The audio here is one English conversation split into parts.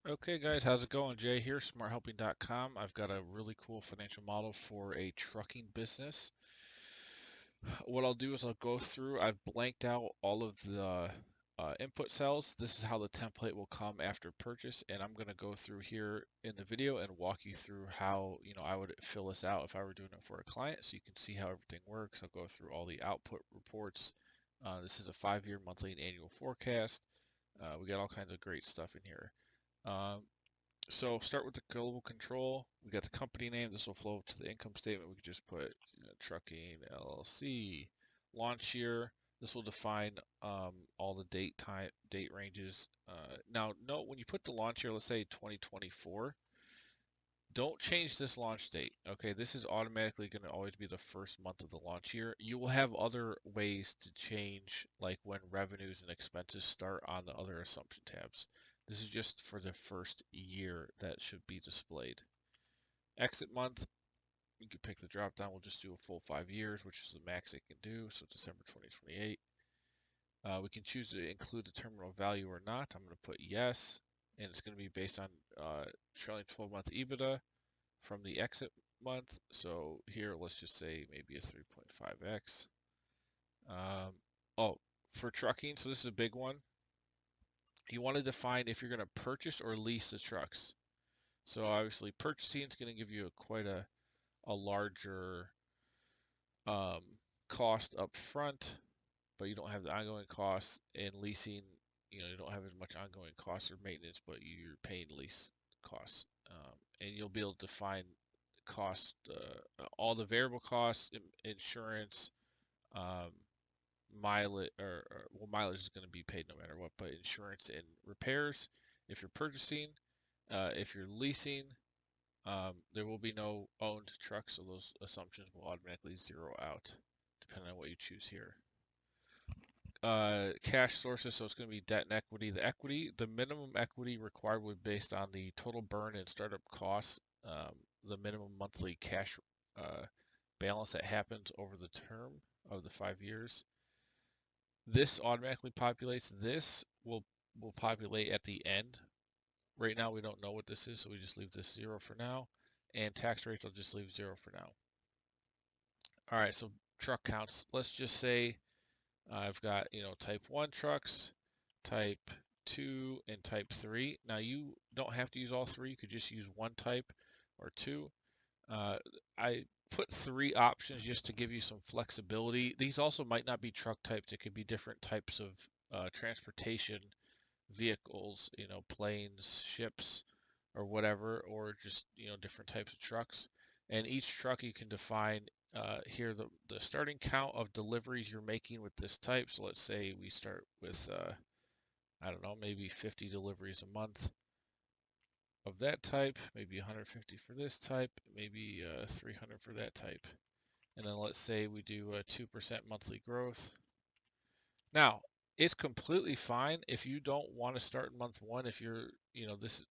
Okay guys, how's it going? Jay here, smarthelping.com. I've got a really cool financial model for a trucking business. What I'll do is I'll go through, I've blanked out all of the input cells. This is how the template will come after purchase, and I'm going to go through here in the video and walk you through how, I would fill this out if I were doing it for a client so you can see how everything works. I'll go through all the output reports. This is a 5-year monthly and annual forecast. We got all kinds of great stuff in here. Um, so start with the global control. We got the company name. This will flow to the income statement. We could just put Trucking LLC. Launch year. This will define all the date ranges. Now, note when you put the launch year, let's say 2024, don't change this launch date. Okay, this is automatically going to always be the first month of the launch year. You will have other ways to change, like when revenues and expenses start on the other assumption tabs. This is just for the first year that should be displayed. Exit month, you can pick the drop down. We'll just do a full 5 years, which is the max it can do, so December 2028. We can choose to include the terminal value or not. I'm going to put yes, and it's going to be based on trailing 12-month EBITDA from the exit month. So here, let's just say maybe a 3.5x. Oh, for trucking, so this is a big one. You want to define if you're going to purchase or lease the trucks. So obviously, purchasing is going to give you quite a larger um, cost up front, but you don't have the ongoing costs. And leasing, you don't have as much ongoing costs or maintenance, but you're paying lease costs. And you'll be able to define cost, all the variable costs, insurance, um, mileage, well, mileage is going to be paid no matter what, but insurance and repairs if you're purchasing. If you're leasing, there will be no owned trucks, so those assumptions will automatically zero out depending on what you choose here. Cash sources, so it's going to be debt and equity. The minimum equity required would be based on the total burn and startup costs, the minimum monthly cash balance that happens over the term of the 5 years. This automatically populates. This will populate at the end. Right now we don't know what this is, so we just leave this 0 for now. And tax rates I'll just leave 0 for now. All right, so truck counts. Let's just say I've got, type 1 trucks, type 2, and type 3. Now you don't have to use all three. You could just use one type or two. I put 3 options just to give you some flexibility. These also might not be truck types. It could be different types of transportation vehicles, planes, ships, or whatever, or just, different types of trucks. And each truck you can define here the starting count of deliveries you're making with this type. So let's say we start with, I don't know, maybe 50 deliveries a month of that type, maybe 150 for this type, maybe 300 for that type. And then let's say we do a 2% monthly growth. Now, it's completely fine if you don't want to start in month one. If you're, this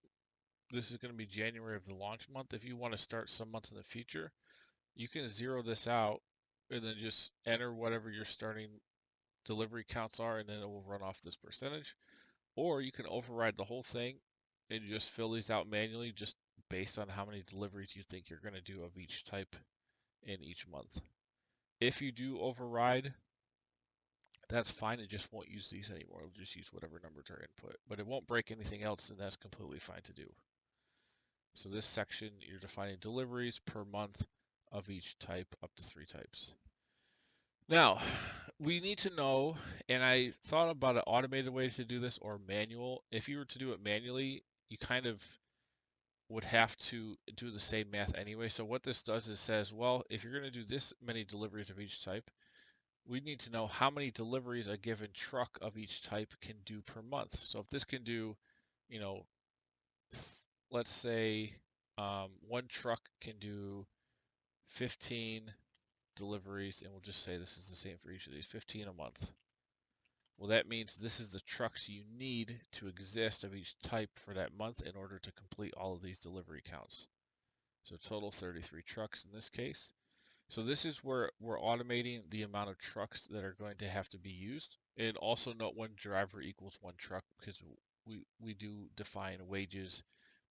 is going to be January of the launch month. If you want to start some month in the future, you can zero this out and then just enter whatever your starting delivery counts are, and then it will run off this percentage. Or you can override the whole thing and just fill these out manually just based on how many deliveries you think you're going to do of each type in each month. If you do override, that's fine. It just won't use these anymore. It'll just use whatever numbers are input, but it won't break anything else, and that's completely fine to do. So this section, you're defining deliveries per month of each type, up to 3 types. Now, we need to know, and I thought about an automated way to do this or manual. If you were to do it manually, you kind of would have to do the same math anyway. So what this does is says, well, if you're going to do this many deliveries of each type, we need to know how many deliveries a given truck of each type can do per month. So if this can do, you know, let's say one truck can do 15 deliveries, and we'll just say this is the same for each of these, 15 a month. Well, that means this is the trucks you need to exist of each type for that month in order to complete all of these delivery counts. So total 33 trucks in this case. So this is where we're automating the amount of trucks that are going to have to be used. And also note one driver equals one truck, because we do define wages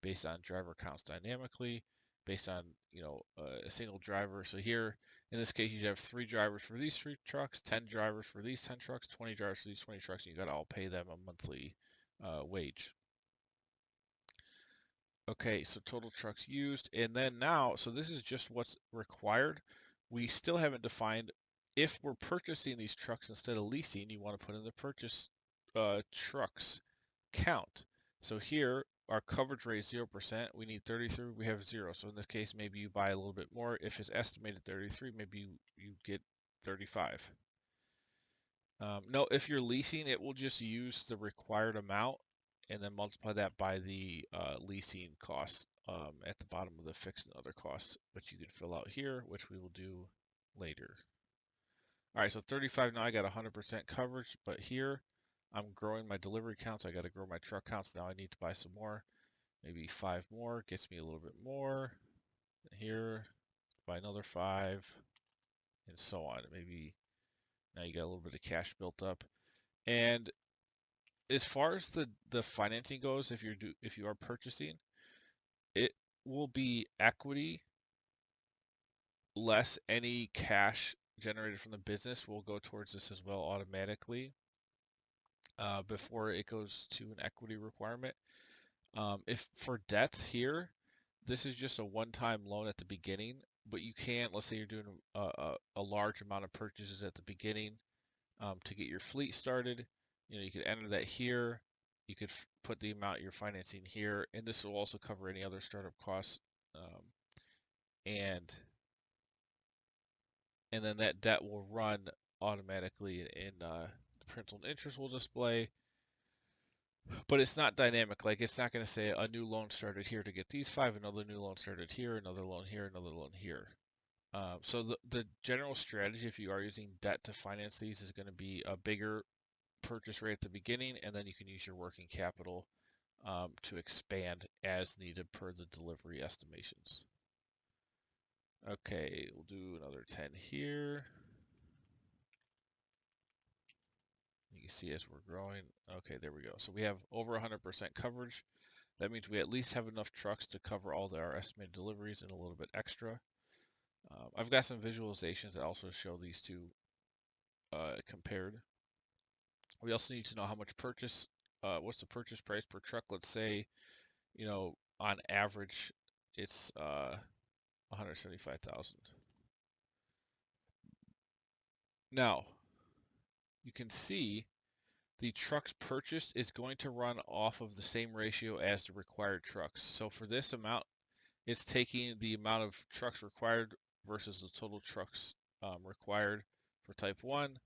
based on driver counts dynamically, based on a single driver. So here in this case, you have 3 drivers for these 3 trucks, 10 drivers for these 10 trucks, 20 drivers for these 20 trucks, and you got to all pay them a monthly wage. Okay, so total trucks used, and then now, so this is just what's required. We still haven't defined if we're purchasing these trucks instead of leasing. You want to put in the purchase trucks count. So here, our coverage rate is 0%. We need 33. We have 0. So in this case, maybe you buy a little bit more. If it's estimated 33, maybe you get 35. No, if you're leasing, it will just use the required amount and then multiply that by the leasing costs at the bottom of the fixed and other costs, which you can fill out here, which we will do later. All right, so 35 now I got 100% coverage, but here I'm growing my delivery counts. I got to grow my truck counts. Now I need to buy some more, maybe 5 more, gets me a little bit more. Here, buy another 5, and so on. Maybe now you got a little bit of cash built up. And as far as the financing goes, if you are purchasing, it will be equity less any cash generated from the business will go towards this as well automatically before it goes to an equity requirement. If for debt here, this is just a one-time loan at the beginning, but you can, let's say you're doing a large amount of purchases at the beginning to get your fleet started. You could enter that here. You could put the amount you're financing here, and this will also cover any other startup costs. And then that debt will run automatically, and the principal and interest will display. But it's not dynamic. Like it's not going to say a new loan started here to get these 5, another new loan started here, another loan here, another loan here. So the general strategy, if you are using debt to finance these, is going to be a bigger purchase rate at the beginning, and then you can use your working capital to expand as needed per the delivery estimations. Okay, we'll do another 10 here. You can see as we're growing. Okay, there we go. So we have over 100% coverage. That means we at least have enough trucks to cover all our estimated deliveries and a little bit extra. I've got some visualizations that also show these two compared. We also need to know how much purchase, what's the purchase price per truck. Let's say, on average, it's 175,000. Now, you can see the trucks purchased is going to run off of the same ratio as the required trucks. So for this amount, it's taking the amount of trucks required versus the total trucks required for type 1,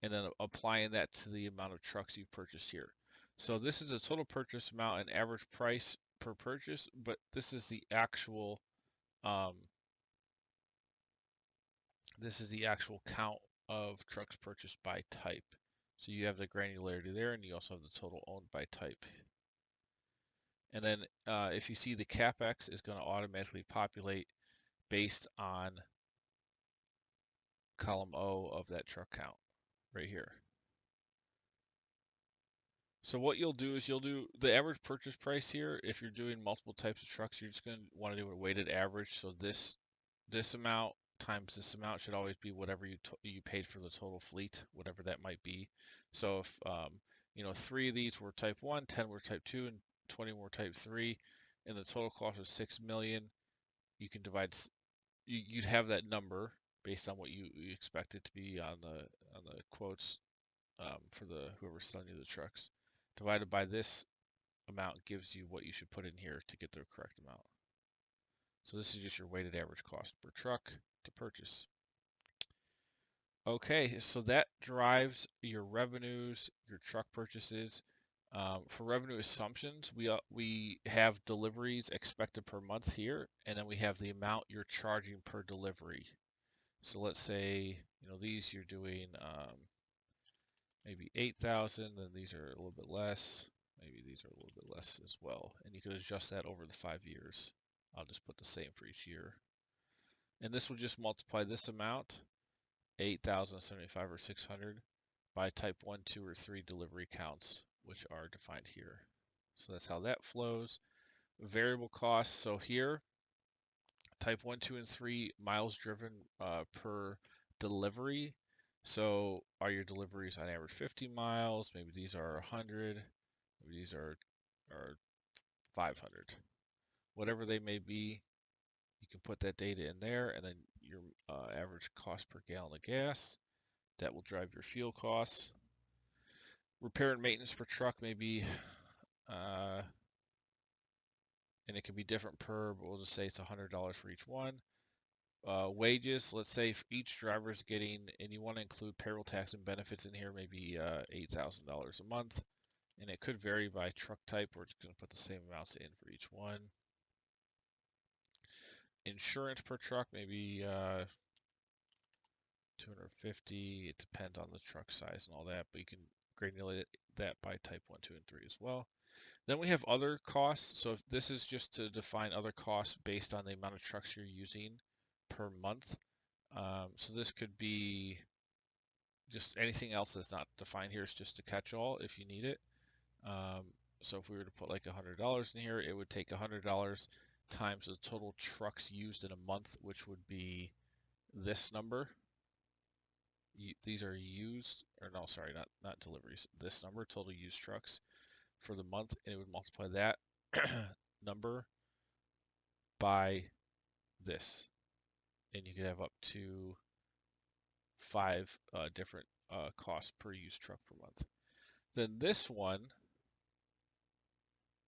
and then applying that to the amount of trucks you've purchased here. So this is a total purchase amount and average price per purchase, but this is the actual count of trucks purchased by type. So you have the granularity there, and you also have the total owned by type. And then if you see the CapEx is going to automatically populate based on column O of that truck count right here. So what you'll do is you'll do the average purchase price here. If you're doing multiple types of trucks, you're just going to want to do a weighted average. So this amount times this amount should always be whatever you paid for the total fleet, whatever that might be. So if 3 of these were type 1, 10 were type 2, and 20 were type 3, and the total cost was $6 million, you can divide. You'd have that number based on what you expect it to be on the quotes for whoever's selling you the trucks. Divided by this amount gives you what you should put in here to get the correct amount. So this is just your weighted average cost per truck to purchase. Okay, so that drives your revenues, your truck purchases. For revenue assumptions, we have deliveries expected per month here, and then we have the amount you're charging per delivery. So let's say, these you're doing maybe 8,000, and these are a little bit less. Maybe these are a little bit less as well. And you can adjust that over the 5 years. I'll just put the same for each year. And this will just multiply this amount, 8,075 or 600, by type 1, 2, or 3 delivery counts, which are defined here. So that's how that flows. Variable costs. So here, type 1, 2, and 3, miles driven per delivery. So are your deliveries on average 50 miles? Maybe these are 100. Maybe these are 500. Whatever they may be, you can put that data in there, and then your average cost per gallon of gas. That will drive your fuel costs. Repair and maintenance per truck may be, and it can be different per, but we'll just say it's $100 for each one. Wages, let's say if each driver is getting, and you want to include payroll tax and benefits in here, maybe $8,000 a month. And it could vary by truck type. We're just going to put the same amounts in for each one. Insurance per truck, maybe 250. It depends on the truck size and all that, but you can granulate that by type 1, 2, and 3 as well. Then we have other costs. So if this is just to define other costs based on the amount of trucks you're using per month. So this could be just anything else that's not defined here. Is just a catch-all if you need it. So if we were to put like $100 in here, it would take $100 times the total trucks used in a month, which would be this number. These are used, or no, sorry, not deliveries. This number, total used trucks for the month, and it would multiply that number by this, and you could have up to 5 different costs per used truck per month. Then this one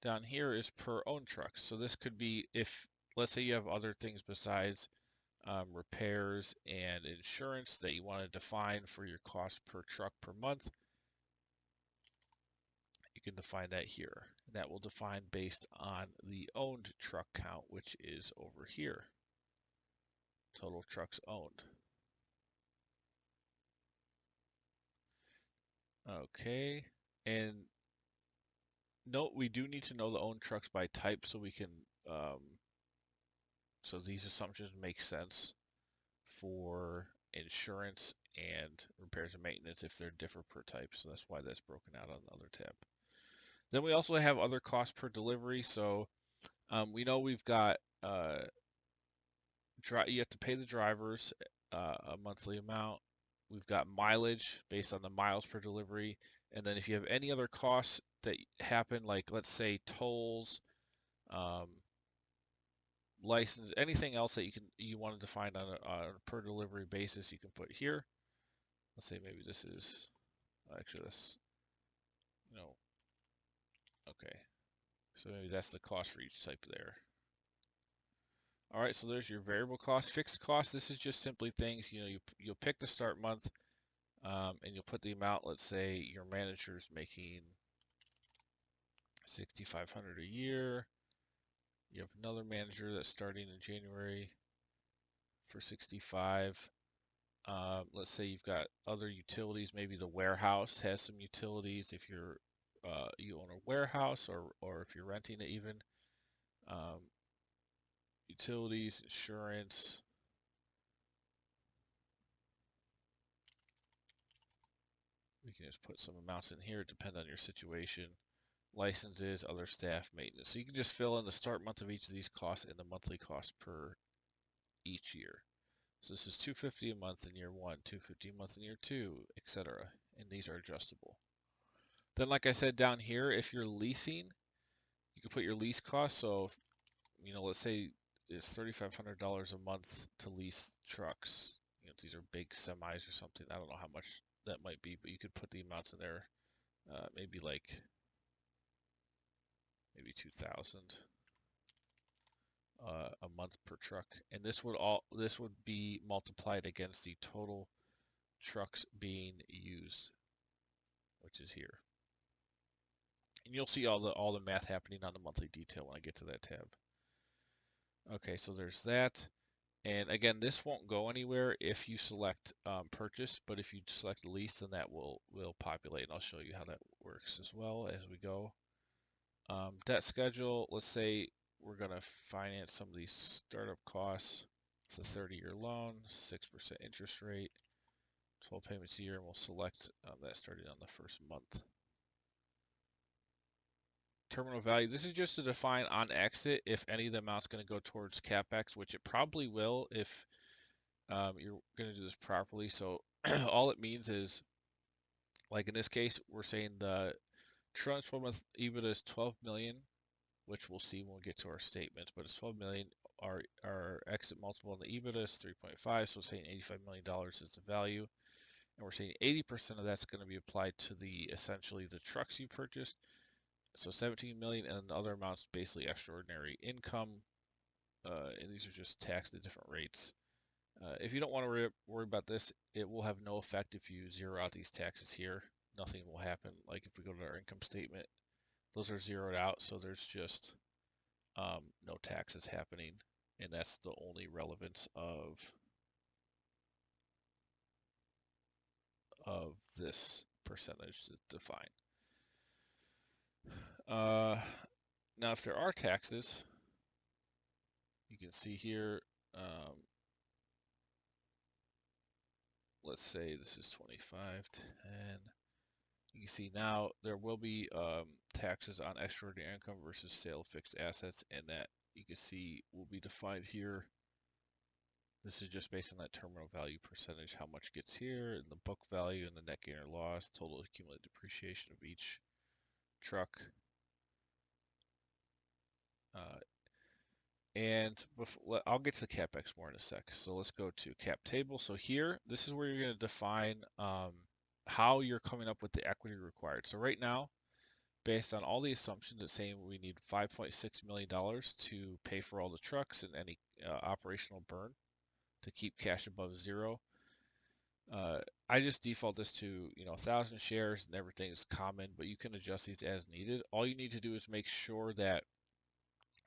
down here is per owned trucks. So this could be if, let's say you have other things besides repairs and insurance that you want to define for your cost per truck per month, you can define that here. And that will define based on the owned truck count, which is over here. Total trucks owned. Okay, and note we do need to know the owned trucks by type so we can, so these assumptions make sense for insurance and repairs and maintenance if they're different per type. So that's why that's broken out on the other tab. Then we also have other costs per delivery. So we know we've got, you have to pay the drivers a monthly amount. We've got mileage based on the miles per delivery. And then if you have any other costs that happen, like let's say tolls, license, anything else that you want to define on a per delivery basis, you can put here. Let's say maybe this is actually this, okay. So maybe that's the cost for each type there. All right, so there's your variable cost. Fixed cost, this is just simply things, you'll pick the start month and you'll put the amount. Let's say your manager's making $6,500 a year. You have another manager that's starting in January for 65. Let's say you've got other utilities. Maybe the warehouse has some utilities if you own a warehouse, or if you're renting it even. Utilities, insurance. We can just put some amounts in here, depend on your situation. Licenses, other staff, maintenance. So you can just fill in the start month of each of these costs and the monthly cost per each year. So this is $250 a month in year 1, $250 a month in year 2, etc. And these are adjustable. Then, like I said down here, if you're leasing, you can put your lease cost. So, let's say it's $3,500 a month to lease trucks. These are big semis or something. I don't know how much that might be, but you could put the amounts in there. Maybe 2,000 a month per truck, and this would be multiplied against the total trucks being used, which is here. And you'll see all the math happening on the monthly detail when I get to that tab. Okay, so there's that. And again, this won't go anywhere if you select purchase, but if you select lease, then that will populate, and I'll show you how that works as well as we go. Debt schedule, let's say we're going to finance some of these startup costs. It's a 30-year loan, 6% interest rate, 12 payments a year, and we'll select that starting on the first month. terminal value. This is just to define on exit if any of the amount's going to go towards CapEx, which it probably will if you're going to do this properly. So all it means is, like in this case, we're saying the trailing 12-month EBITDA is 12 million, which we'll see when we get to our statements, but it's 12 million. Our exit multiple on the EBITDA is 3.5, so we're saying $85 million is the value. And we're saying 80% of that's going to be applied to the essentially the trucks you purchased. So 17 million, and the other amounts basically extraordinary income. And these are just taxed at different rates. If you don't want to worry about this, it will have no effect if you zero out these taxes here. Nothing will happen. Like if we go to our income statement, those are zeroed out, so there's just no taxes happening, and that's the only relevance of this percentage to define. Now, if there are taxes, you can see here, let's say this is 2510. You can see now there will be taxes on extraordinary income versus sale of fixed assets, and that you can see will be defined here. This is just based on that terminal value percentage, how much gets here, and the book value, and the net gain or loss, total accumulated depreciation of each truck. And I'll get to the CapEx more in a sec. So let's go to cap table. So here, this is where you're going to define how you're coming up with the equity required. So right now, based on all the assumptions, it's saying we need $5.6 million to pay for all the trucks and any operational burn to keep cash above zero. I just default this to 1,000 shares and everything is common, but you can adjust these as needed. All you need to do is make sure that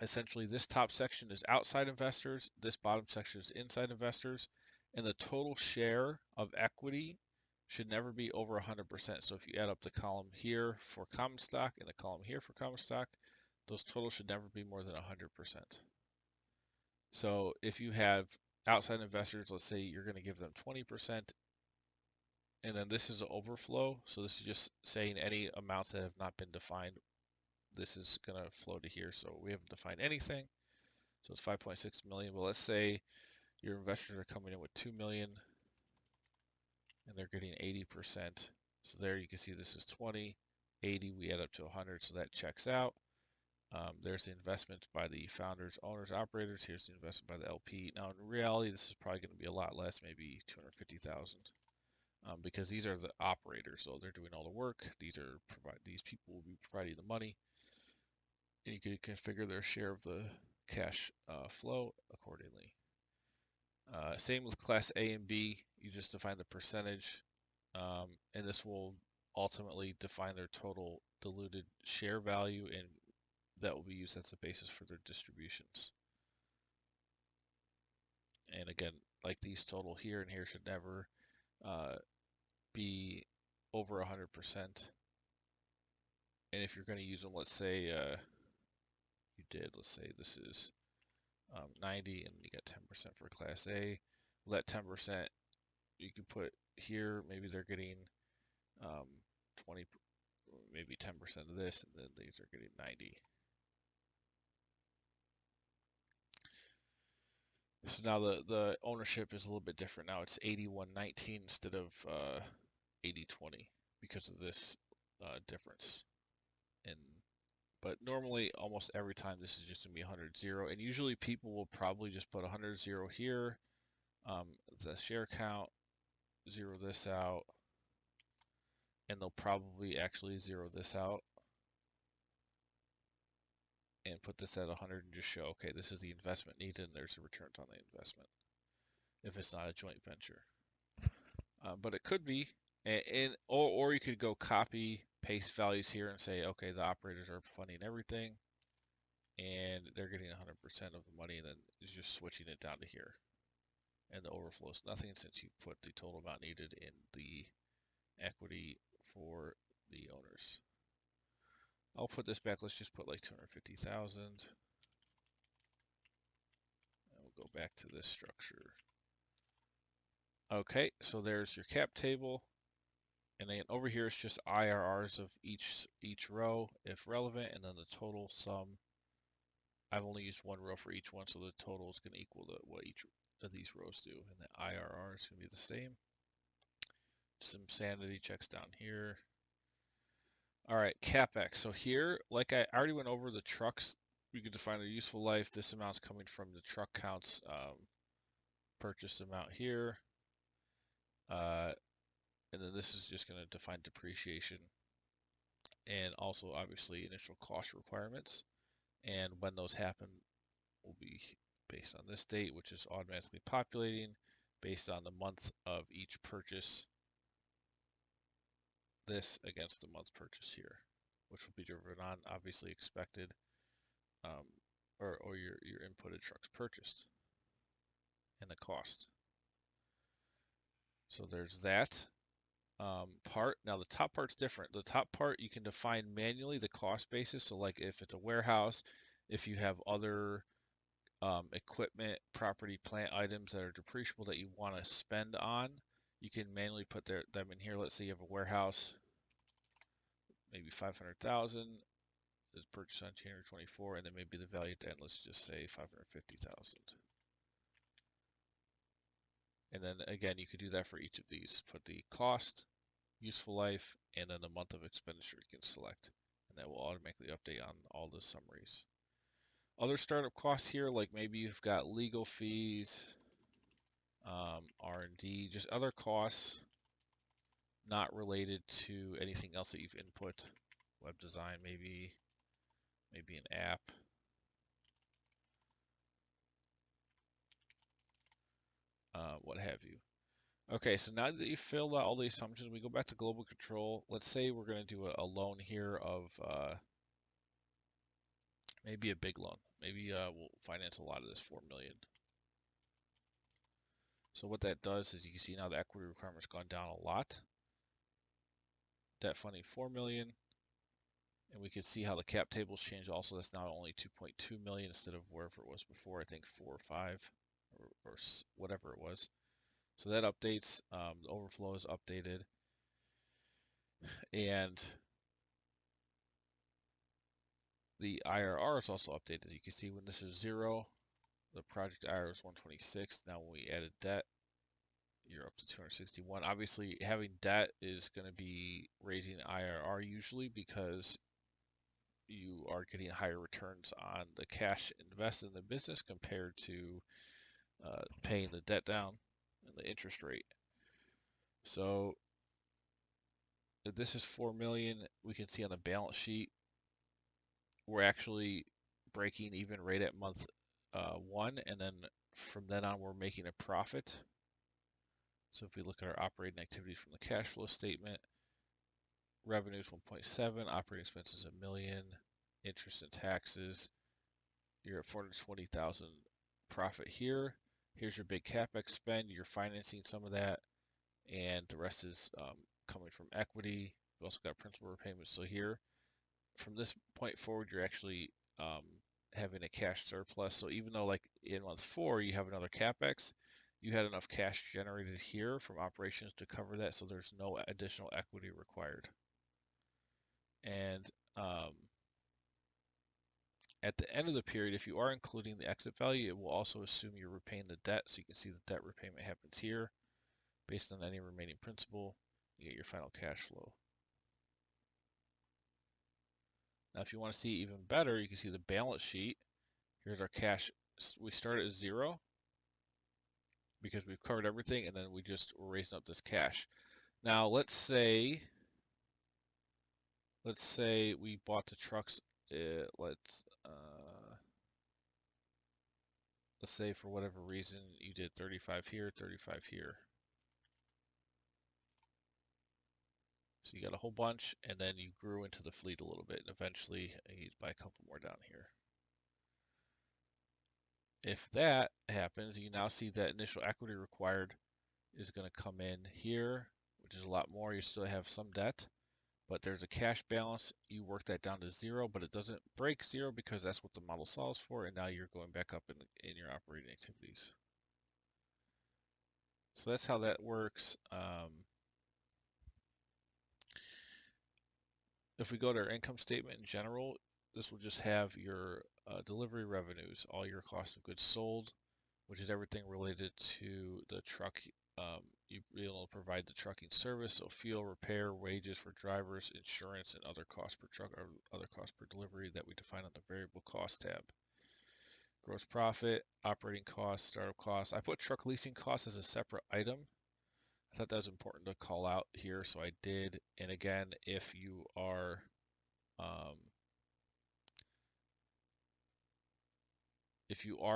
essentially this top section is outside investors, this bottom section is inside investors, and the total share of equity should never be over 100%. So if you add up the column here for common stock and the column here for common stock, those totals should never be more than 100%. So if you have outside investors, let's say you're going to give them 20%, and then this is an overflow. So this is just saying any amounts that have not been defined. This is going to flow to here. So we haven't defined anything. So it's 5.6 million. But let's say your investors are coming in with 2 million and they're getting 80%. So there you can see this is 20, 80, we add up to 100. So that checks out. There's the investment by the founders, owners, operators. Here's the investment by the LP. Now in reality, this is probably going to be a lot less, maybe 250,000. Because these are the operators, so they're doing all the work. These people will be providing the money, and you can configure their share of the cash flow accordingly. Same with Class A and B. You just define the percentage, and this will ultimately define their total diluted share value, and that will be used as the basis for their distributions. And again, like these total here and here should never be over 100%. And if you're going to use them, let's say let's say this is 90 and you got 10% for Class A. Well, that 10% you can put here, maybe they're getting 20, maybe 10% of this, and then these are getting 90. So now the ownership is a little bit different. Now it's 81-19 instead of 80-20 because of this difference. But normally, almost every time, this is just going to be 100-0. And usually people will probably just put 100-0 here. The share count, zero this out. And they'll probably actually zero this out. And put this at 100 and just show, okay, this is the investment needed and there's the returns on the investment. If it's not a joint venture. But it could be. Or you could go copy, paste values here and say, okay, the operators are funding everything. And they're getting 100% of the money, and then it's just switching it down to here. And the overflow is nothing since you put the total amount needed in the equity for the owners. I'll put this back. Let's just put like 250,000. And we'll go back to this structure. Okay, so there's your cap table. And then over here it's just IRRs of each row if relevant, and then the total sum. I've only used one row for each one, so the total is going to equal to what each of these rows do, and the IRR is going to be the same. Some sanity checks down here. All right, CapEx. So here, like I already went over the trucks, we could define their useful life. This amount's coming from the truck counts purchase amount here. And then this is just going to define depreciation and also obviously initial cost requirements. And when those happen will be based on this date, which is automatically populating based on the month of each purchase. This against the month purchase here, which will be driven on obviously expected or your inputted trucks purchased and the cost. So there's that part. Now the top part's different. The top part you can define manually the cost basis. So like if it's a warehouse, if you have other equipment, property, plant items that are depreciable that you want to spend on, you can manually put them in here. Let's say you have a warehouse, maybe 500,000 is purchased on January 24, and then maybe the value at the end, let's just say 550,000. And then again, you could do that for each of these. Put the cost, useful life, and then the month of expenditure you can select, and that will automatically update on all the summaries. Other startup costs here, like maybe you've got legal fees, R&D, just other costs not related to anything else that you've input. Web design, maybe an app. What have you. Okay, so now that you've filled out all the assumptions, we go back to global control. Let's say we're going to do a loan here of maybe a big loan. Maybe we'll finance a lot of this, 4 million. So what that does is you can see now the equity requirement's gone down a lot. Debt funding 4 million. And we can see how the cap tables change also. That's now only 2.2 million instead of wherever it was before, I think 4 or 5 or whatever it was. So that updates, the overflow is updated. And the IRR is also updated. You can see when this is 0, the project IRR is 126. Now when we added debt, you're up to 261. Obviously, having debt is going to be raising IRR usually because you are getting higher returns on the cash invested in the business compared to paying the debt down and the interest rate. So if this is 4 million, we can see on the balance sheet we're actually breaking even right at month 1, and then from then on we're making a profit. So if we look at our operating activities from the cash flow statement, revenues 1.7, operating expenses $1 million, interest and taxes, you're at 420,000 profit here. Here's your big CapEx spend. You're financing some of that, and the rest is coming from equity. We also got principal repayments. So here, from this point forward, you're actually having a cash surplus. So even though like in month 4 you have another CapEx, you had enough cash generated here from operations to cover that, so there's no additional equity required. And at the end of the period, if you are including the exit value, it will also assume you're repaying the debt. So you can see the debt repayment happens here. Based on any remaining principal, you get your final cash flow. Now, if you want to see even better, you can see the balance sheet. Here's our cash. We start at 0 because we've covered everything, and then we just were raising up this cash. Now, let's say we bought the trucks. Let's say for whatever reason you did 35 here, 35 here. So you got a whole bunch, and then you grew into the fleet a little bit, and eventually you buy a couple more down here. If that happens, you now see that initial equity required is going to come in here, which is a lot more. You still have some debt, but there's a cash balance. You work that down to 0, but it doesn't break 0 because that's what the model solves for, and now you're going back up in your operating activities. So that's how that works. If we go to our income statement in general, this will just have your delivery revenues, all your cost of goods sold, which is everything related to the truck. You be able to provide the trucking service, so fuel, repair, wages for drivers, insurance, and other costs per truck or other costs per delivery that we define on the variable cost tab. Gross profit, operating costs, startup costs. I put truck leasing costs as a separate item. I thought that was important to call out here, so I did. And again, if you are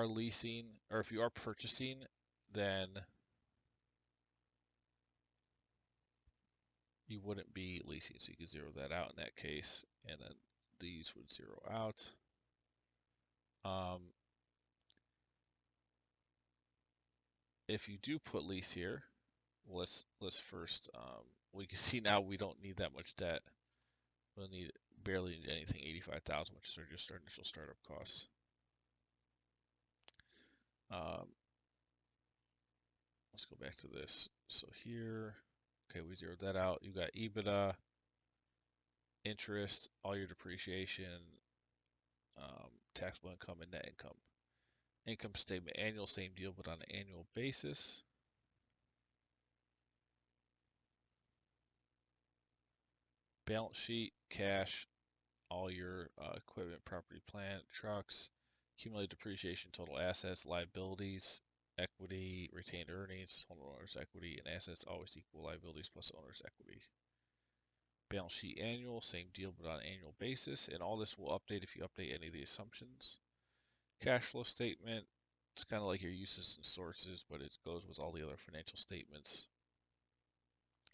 leasing or if you are purchasing, then you wouldn't be leasing, so you can zero that out in that case, and then these would zero out. If you do put lease here, let's first, we can see now we don't need that much debt. We'll need barely need anything, 85,000, which is just our initial startup costs. Let's go back to this. So here, okay, we zeroed that out. You got EBITDA, interest, all your depreciation, taxable income, and net income. Income statement, annual, same deal, but on an annual basis. Balance sheet, cash, all your equipment, property, plant, trucks, accumulated depreciation, total assets, liabilities, equity, retained earnings, homeowner's equity, and assets always equal liabilities plus owner's equity. Balance sheet annual, same deal, but on an annual basis, and all this will update if you update any of the assumptions. Cash flow statement, it's kind of like your uses and sources, but it goes with all the other financial statements.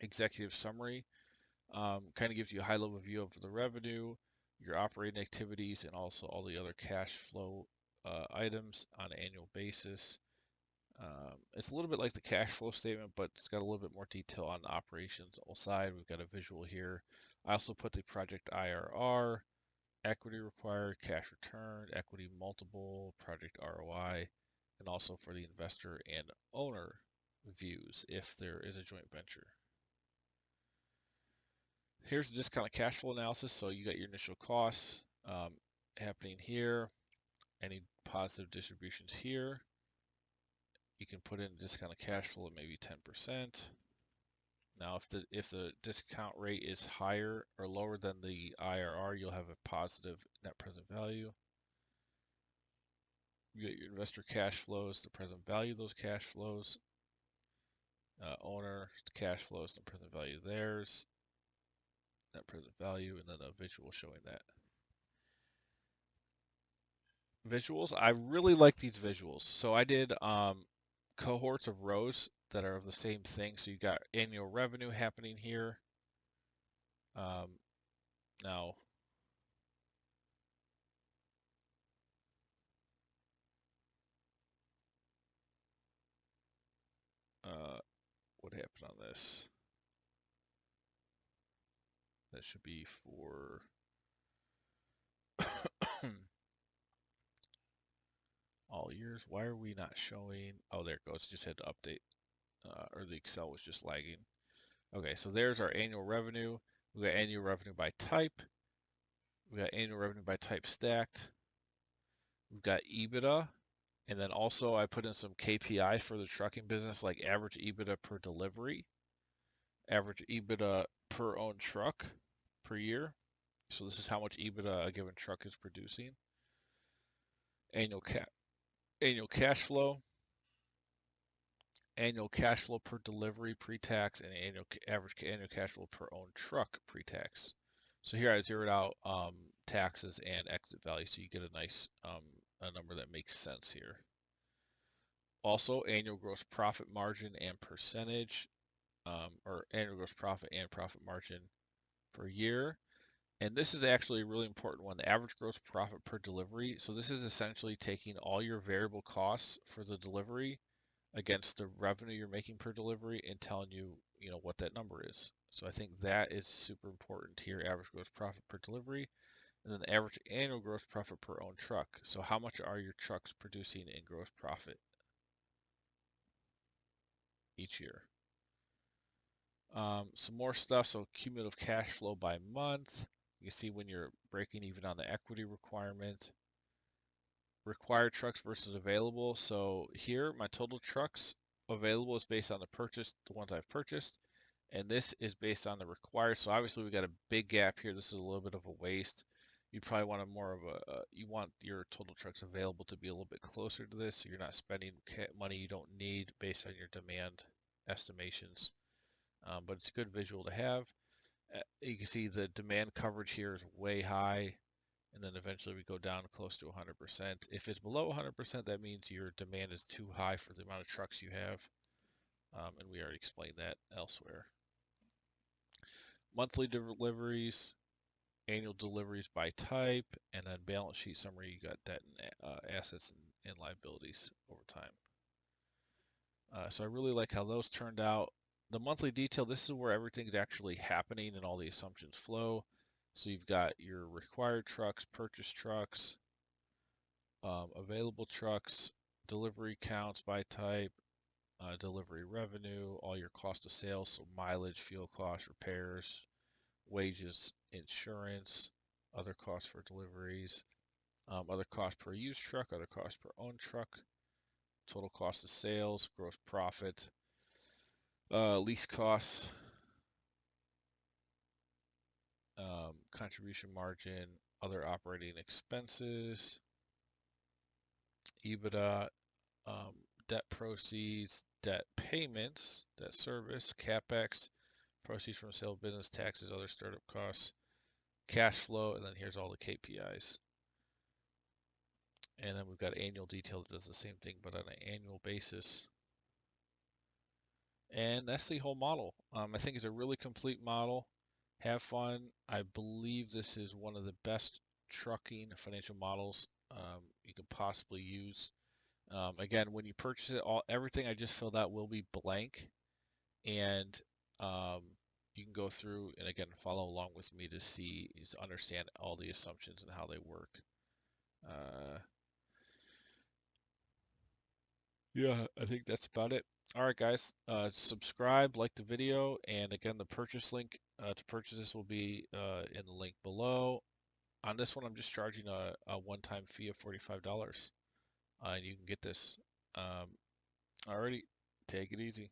Executive summary, kind of gives you a high-level view of the revenue, your operating activities, and also all the other cash flow items on an annual basis. It's a little bit like the cash flow statement, but it's got a little bit more detail on the operations side. We've got a visual here. I also put the project IRR, equity required, cash returned, equity multiple, project ROI, and also for the investor and owner views if there is a joint venture. Here's the discounted cash flow analysis. So you got your initial costs happening here, any positive distributions here. You can put in discounted cash flow at maybe 10%. Now, if the discount rate is higher or lower than the IRR, you'll have a positive net present value. You get your investor cash flows, the present value of those cash flows. Owner cash flows, the present value of theirs, net present value, and then a visual showing that. Visuals, I really like these visuals. So I did cohorts of rows that are of the same thing. So you got annual revenue happening here. Now, what happened on this? That should be for all years. Why are we not showing? Oh, there it goes. Just had to update, or the Excel was just lagging. Okay, so there's our annual revenue. We got annual revenue by type. We got annual revenue by type stacked. We've got EBITDA. And then also I put in some KPIs for the trucking business, like average EBITDA per delivery, average EBITDA per owned truck per year. So this is how much EBITDA a given truck is producing. Annual cash flow, annual cash flow per delivery pre-tax, and average annual cash flow per owned truck pre-tax. So here I zeroed out taxes and exit value, so you get a nice a number that makes sense here. Also, annual gross profit margin and percentage, or annual gross profit and profit margin per year. And this is actually a really important one, the average gross profit per delivery. So this is essentially taking all your variable costs for the delivery against the revenue you're making per delivery and telling you, what that number is. So I think that is super important here, average gross profit per delivery, and then the average annual gross profit per owned truck. So how much are your trucks producing in gross profit each year? Some more stuff. So cumulative cash flow by month. You can see when you're breaking even on the equity requirement. Required trucks versus available. So here, my total trucks available is based on the ones I've purchased, and this is based on the required. So obviously we got a big gap here. This is a little bit of a waste. You probably want you want your total trucks available to be a little bit closer to this, so you're not spending money you don't need based on your demand estimations. But it's a good visual to have. You can see the demand coverage here is way high, and then eventually we go down close to 100%. If it's below 100%, that means your demand is too high for the amount of trucks you have, and we already explained that elsewhere. Monthly deliveries, annual deliveries by type, and then balance sheet summary. You got debt and assets and liabilities over time. So I really like how those turned out. The monthly detail, this is where everything's actually happening and all the assumptions flow. So you've got your required trucks, purchased trucks, available trucks, delivery counts by type, delivery revenue, all your cost of sales, so mileage, fuel costs, repairs, wages, insurance, other costs for deliveries, other costs per used truck, other costs per owned truck, total cost of sales, gross profit, lease costs, contribution margin, other operating expenses, EBITDA, debt proceeds, debt payments, debt service, CapEx, proceeds from sale of business, taxes, other startup costs, cash flow, and then here's all the KPIs. And then we've got annual detail that does the same thing, but on an annual basis. And that's the whole model. I think it's a really complete model. Have fun. I believe this is one of the best trucking financial models you could possibly use. Again, when you purchase it, everything I just filled out will be blank, and you can go through and again follow along with me to understand all the assumptions and how they work. Yeah, I think that's about it. All right, guys, subscribe, like the video, and again, the purchase link to purchase this will be in the link below. On this one, I'm just charging a one-time fee of $45, and you can get this. Alrighty, take it easy.